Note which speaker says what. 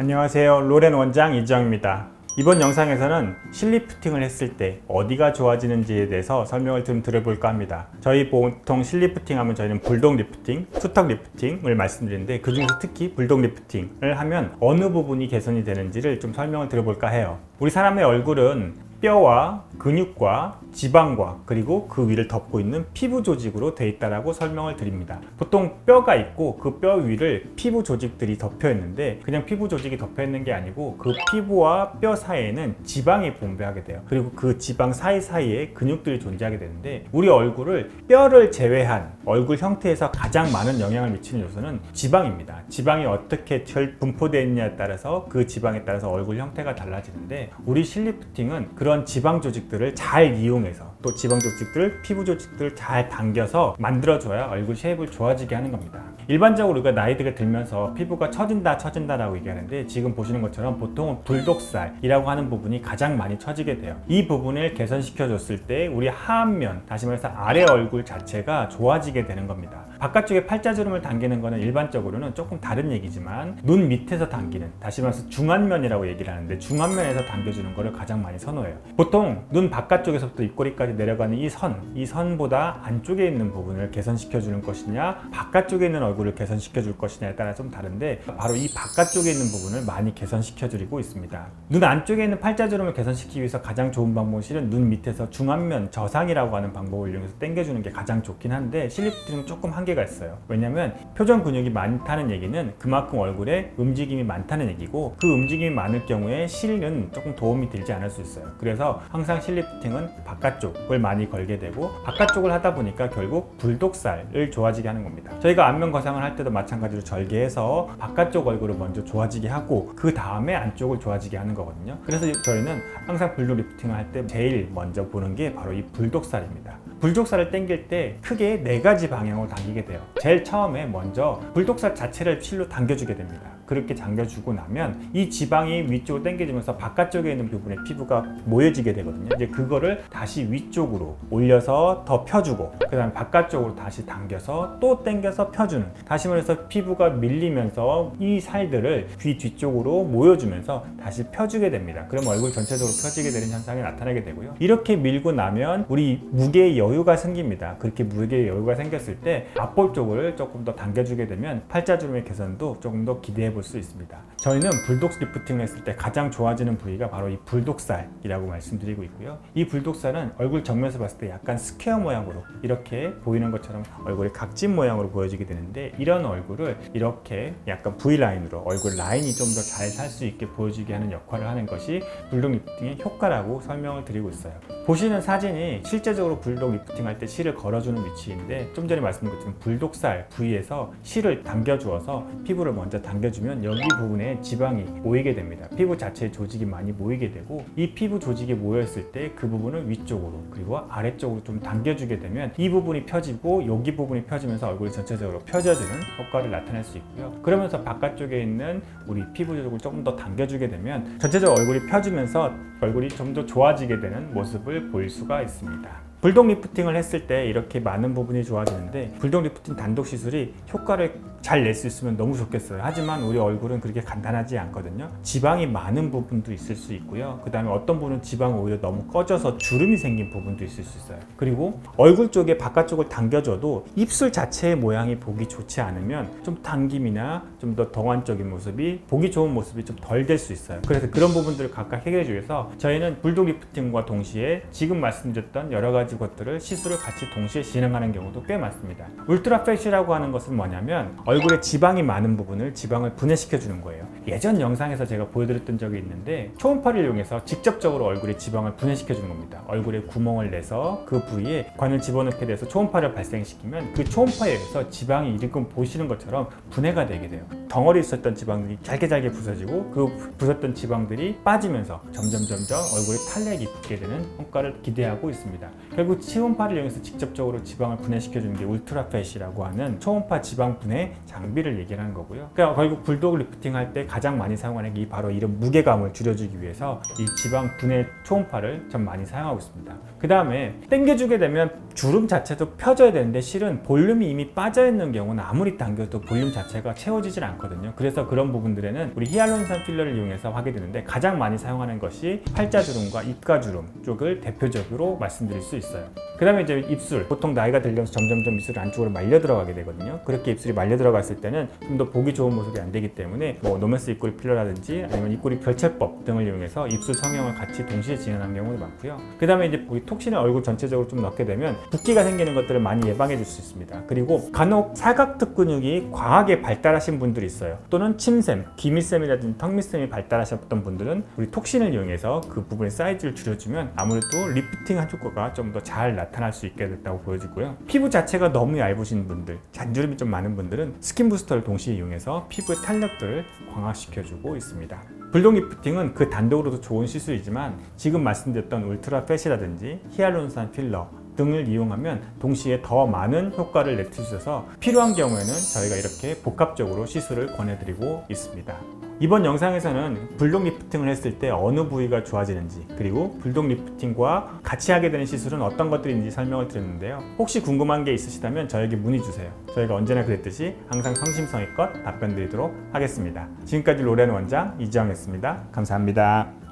Speaker 1: 안녕하세요. 로렌 원장 이지영입니다. 이번 영상에서는 실리프팅을 했을 때 어디가 좋아지는지에 대해서 설명을 좀 드려볼까 합니다. 저희 보통 실리프팅 하면 저희는 불독 리프팅, 투턱 리프팅을 말씀드리는데 그 중에서 특히 불독 리프팅을 하면 어느 부분이 개선이 되는지를 좀 설명을 드려볼까 해요. 우리 사람의 얼굴은 뼈와 근육과 지방과 그리고 그 위를 덮고 있는 피부 조직으로 되어 있다고 설명을 드립니다. 보통 뼈가 있고 그 뼈 위를 피부 조직들이 덮여 있는데 그냥 피부 조직이 덮여 있는 게 아니고 그 피부와 뼈 사이에는 지방이 분배하게 돼요. 그리고 그 지방 사이사이에 근육들이 존재하게 되는데 우리 얼굴을 뼈를 제외한 얼굴 형태에서 가장 많은 영향을 미치는 요소는 지방입니다. 지방이 어떻게 분포되어 있느냐에 따라서 그 지방에 따라서 얼굴 형태가 달라지는데 우리 실리프팅은 그런 지방 조직들을 잘 이용해서 또 지방 조직들, 피부 조직들을 잘 당겨서 만들어줘야 얼굴 쉐입을 좋아지게 하는 겁니다. 일반적으로 우리가 나이가 들면서 피부가 처진다라고 얘기하는데 지금 보시는 것처럼 보통은 불독살이라고 하는 부분이 가장 많이 처지게 돼요. 이 부분을 개선시켜 줬을 때 우리 하안면, 다시 말해서 아래 얼굴 자체가 좋아지게 되는 겁니다. 바깥쪽에 팔자주름을 당기는 것은 일반적으로는 조금 다른 얘기지만 눈 밑에서 당기는, 다시 말해서 중안면이라고 얘기를 하는데 중안면에서 당겨주는 것을 가장 많이 선호해요. 보통 눈 바깥쪽에서부터 입꼬리까지 내려가는 이 선보다 안쪽에 있는 부분을 개선시켜 주는 것이냐 바깥쪽에 있는 얼굴을 개선시켜 줄 것이냐에 따라 좀 다른데 바로 이 바깥쪽에 있는 부분을 많이 개선시켜 드리고 있습니다. 눈 안쪽에 있는 팔자주름을 개선시키기 위해서 가장 좋은 방법은 실은 눈 밑에서 중안면 저상이라고 하는 방법을 이용해서 당겨주는 게 가장 좋긴 한데 실리프팅은 조금 한계가 있어요. 왜냐면 표정 근육이 많다는 얘기는 그만큼 얼굴에 움직임이 많다는 얘기고 그 움직임이 많을 경우에 실은 조금 도움이 되지 않을 수 있어요. 그래서 항상 실리프팅은 바깥쪽을 많이 걸게 되고 바깥쪽을 하다 보니까 결국 불독살을 좋아지게 하는 겁니다. 저희가 안면 거상을 할 때도 마찬가지로 절개해서 바깥쪽 얼굴을 먼저 좋아지게 하고 그 다음에 안쪽을 좋아지게 하는 거거든요. 그래서 저희는 항상 불독 리프팅을 할 때 제일 먼저 보는 게 바로 이 불독살입니다. 불독살을 당길 때 크게 4가지 방향으로 당기게 돼요. 제일 처음에 먼저 불독살 자체를 실로 당겨주게 됩니다. 그렇게 당겨주고 나면 이 지방이 위쪽으로 당겨지면서 바깥쪽에 있는 부분에 피부가 모여지게 되거든요. 이제 그거를 다시 위쪽으로 올려서 더 펴주고 그 다음에 바깥쪽으로 다시 당겨서 또 당겨서 펴주는, 다시 말해서 피부가 밀리면서 이 살들을 귀 뒤쪽으로 모여주면서 다시 펴주게 됩니다. 그럼 얼굴 전체적으로 펴지게 되는 현상이 나타나게 되고요. 이렇게 밀고 나면 우리 무게의 여유가 생깁니다. 그렇게 무게의 여유가 생겼을 때 앞볼 쪽을 조금 더 당겨주게 되면 팔자주름의 개선도 조금 더 기대해 볼 수 있습니다. 저희는 불독 리프팅을 했을 때 가장 좋아지는 부위가 바로 이 불독살이라고 말씀드리고 있고요. 이 불독살은 얼굴 정면에서 봤을 때 약간 스퀘어 모양으로 이렇게 보이는 것처럼 얼굴이 각진 모양으로 보여지게 되는데 이런 얼굴을 이렇게 약간 V라인으로 얼굴 라인이 좀 더 잘 살 수 있게 보여지게 하는 역할을 하는 것이 불독 리프팅의 효과라고 설명을 드리고 있어요. 보시는 사진이 실제적으로 불독 리프팅 할 때 실을 걸어주는 위치인데 좀 전에 말씀드린 것처럼 불독살 부위에서 실을 당겨주어서 피부를 먼저 당겨주면 여기 부분에 지방이 모이게 됩니다. 피부 자체의 조직이 많이 모이게 되고 이 피부 조직이 모였을 때 그 부분을 위쪽으로 그리고 아래쪽으로 좀 당겨주게 되면 이 부분이 펴지고 여기 부분이 펴지면서 얼굴이 전체적으로 펴져지는 효과를 나타낼 수 있고요. 그러면서 바깥쪽에 있는 우리 피부 조직을 조금 더 당겨주게 되면 전체적으로 얼굴이 펴지면서 얼굴이 좀 더 좋아지게 되는 모습을 볼 수가 있습니다. 불독 리프팅을 했을 때 이렇게 많은 부분이 좋아지는데 불독 리프팅 단독 시술이 효과를 잘 낼 수 있으면 너무 좋겠어요. 하지만 우리 얼굴은 그렇게 간단하지 않거든요. 지방이 많은 부분도 있을 수 있고요. 그 다음에 어떤 분은 지방이 오히려 너무 꺼져서 주름이 생긴 부분도 있을 수 있어요. 그리고 얼굴 쪽에 바깥쪽을 당겨줘도 입술 자체의 모양이 보기 좋지 않으면 좀 당김이나 좀 더 동안적인 모습이 보기 좋은 모습이 좀 덜 될 수 있어요. 그래서 그런 부분들을 각각 해결해 주기 위해서 저희는 불독 리프팅과 동시에 지금 말씀드렸던 여러 가지 것들을 시술을 같이 동시에 진행하는 경우도 꽤 많습니다. 울트라 패시라고 하는 것은 뭐냐면 얼굴에 지방이 많은 부분을 지방을 분해시켜 주는 거예요. 예전 영상에서 제가 보여드렸던 적이 있는데 초음파를 이용해서 직접적으로 얼굴에 지방을 분해시켜 주는 겁니다. 얼굴에 구멍을 내서 그 부위에 관을 집어넣게 돼서 초음파를 발생시키면 그 초음파에 의해서 지방이 지금 보시는 것처럼 분해가 되게 돼요. 덩어리 있었던 지방들이 잘게 부서지고 그 부섰던 지방들이 빠지면서 점점 얼굴에 탄력이 붙게 되는 효과를 기대하고 있습니다. 결국 초음파를 이용해서 직접적으로 지방을 분해시켜 주는 게 울트라 패시라고 하는 초음파 지방 분해 장비를 얘기하는 거고요. 그러니까 결국 불독 리프팅 할 때 가장 많이 사용하는 게 바로 이런 무게감을 줄여주기 위해서 이 지방 분해 초음파를 좀 많이 사용하고 있습니다. 그 다음에 당겨주게 되면 주름 자체도 펴져야 되는데 실은 볼륨이 이미 빠져 있는 경우는 아무리 당겨도 볼륨 자체가 채워지질 않거든요. 않거든요. 그래서 그런 부분들에는 우리 히알루론산 필러를 이용해서 하게 되는데 가장 많이 사용하는 것이 팔자주름과 입가주름 쪽을 대표적으로 말씀드릴 수 있어요. 그 다음에 이제 입술, 보통 나이가 들면서 점점점 입술이 안쪽으로 말려 들어가게 되거든요. 그렇게 입술이 말려 들어갔을 때는 좀 더 보기 좋은 모습이 안 되기 때문에 뭐 노면스 입꼬리 필러라든지 아니면 입꼬리 결체법 등을 이용해서 입술 성형을 같이 동시에 진행하는 경우도 많고요. 그 다음에 이제 우리 톡신을 얼굴 전체적으로 좀 넣게 되면 붓기가 생기는 것들을 많이 예방해 줄 수 있습니다. 그리고 간혹 사각턱 근육이 과하게 발달하신 분들이 있어요. 또는 침샘, 기미샘이라든지 턱밑샘이 발달하셨던 분들은 우리 톡신을 이용해서 그 부분의 사이즈를 줄여주면 아무래도 리프팅 효과가 좀 더 잘 나타날 수 있게 됐다고 보여지고요. 피부 자체가 너무 얇으신 분들, 잔주름이 좀 많은 분들은 스킨 부스터를 동시에 이용해서 피부의 탄력들을 강화시켜주고 있습니다. 불독 리프팅은 그 단독으로도 좋은 시술이지만 지금 말씀드렸던 울트라 팻이라든지 히알루론산 필러 등을 이용하면 동시에 더 많은 효과를 내주셔서 필요한 경우에는 저희가 이렇게 복합적으로 시술을 권해드리고 있습니다. 이번 영상에서는 불독 리프팅을 했을 때 어느 부위가 좋아지는지, 그리고 불독 리프팅과 같이 하게 되는 시술은 어떤 것들인지 설명을 드렸는데요. 혹시 궁금한 게 있으시다면 저에게 문의 주세요. 저희가 언제나 그랬듯이 항상 성심성의껏 답변 드리도록 하겠습니다. 지금까지 로렌 원장 이지영이었습니다. 감사합니다.